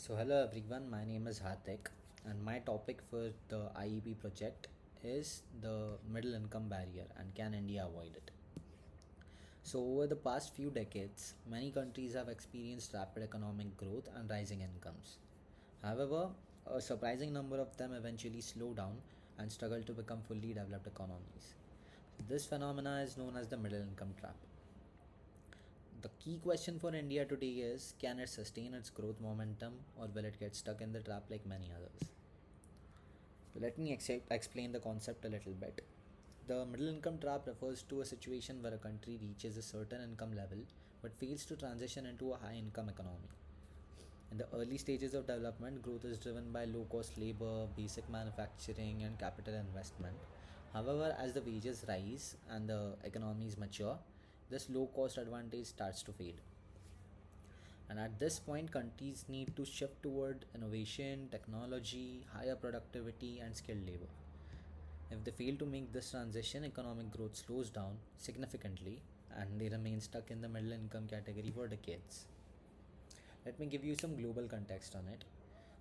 Hello everyone, my name is Hardik, and my topic for the IEP project is the middle income barrier and can India avoid it. So, over the past few decades, many countries have experienced rapid economic growth and rising incomes. However, a surprising number of them eventually slow down and struggle to become fully developed economies. This phenomena is known as the middle income trap. The key question for India today is, can it sustain its growth momentum or will it get stuck in the trap like many others? So let me explain the concept a little bit. The middle income trap refers to a situation where a country reaches a certain income level but fails to transition into a high income economy. In the early stages of development, growth is driven by low cost labor, basic manufacturing, and capital investment. However, as the wages rise and the economies mature, this low cost advantage starts to fade. And at this point, countries need to shift toward innovation, technology, higher productivity, and skilled labor. If they fail to make this transition, economic growth slows down significantly and they remain stuck in the middle income category for decades. Let me give you some global context on it.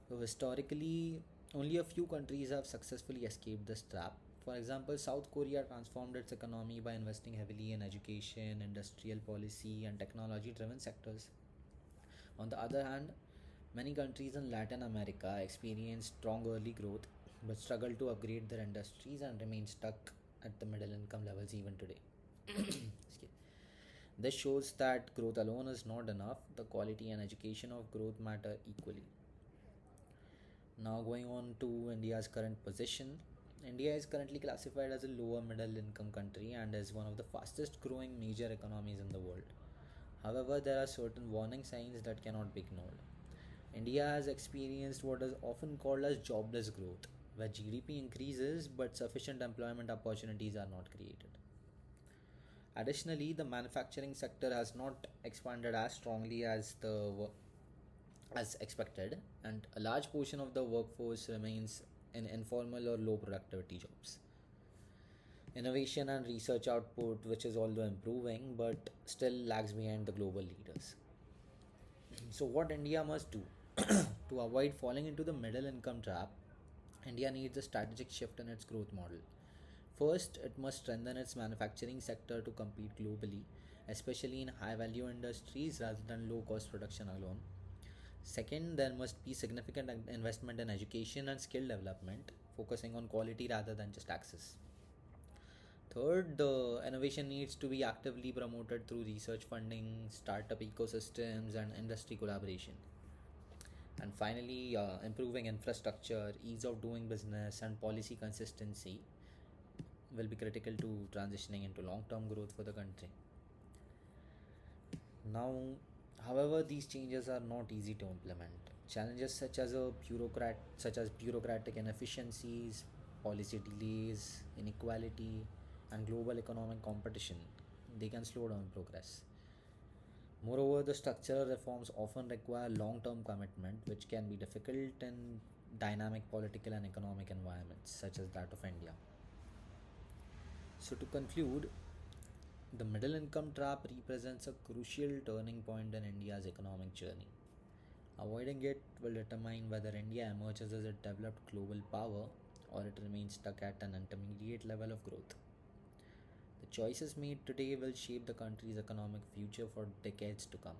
So, historically, only a few countries have successfully escaped this trap. For example, South Korea transformed its economy by investing heavily in education, industrial policy, and technology driven sectors. On the other hand, many countries in Latin America experienced strong early growth but struggle to upgrade their industries and remain stuck at the middle income levels even today. Excuse- this shows that growth alone is not enough, the quality and education of growth matter equally. Now, going on to India's current position. India is currently classified as a lower middle income country and is one of the fastest growing major economies in the world. However, there are certain warning signs that cannot be ignored. India has experienced what is often called as jobless growth, where GDP increases but sufficient employment opportunities are not created. Additionally, the manufacturing sector has not expanded as strongly as expected, and a large portion of the workforce remains in informal or low productivity jobs. Innovation and research output, which is although improving, but still lags behind the global leaders. So, what India must do to avoid falling into the middle income trap? India needs a strategic shift in its growth model. First, it must strengthen its manufacturing sector to compete globally, especially in high value industries rather than low cost production alone. Second, there must be significant investment in education and skill development, focusing on quality rather than just access. Third, the innovation needs to be actively promoted through research funding, startup ecosystems, and industry collaboration. And finally, improving infrastructure, ease of doing business, and policy consistency will be critical to transitioning into long term growth for the country. Now, however, these changes are not easy to implement. Challenges such as bureaucratic inefficiencies, policy delays, inequality, and global economic competition, they can slow down progress. Moreover, the structural reforms often require long-term commitment, which can be difficult in dynamic political and economic environments such as that of India. So, to conclude, the middle income trap represents a crucial turning point in India's economic journey. Avoiding it will determine whether India emerges as a developed global power or it remains stuck at an intermediate level of growth. The choices made today will shape the country's economic future for decades to come.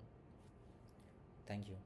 Thank you.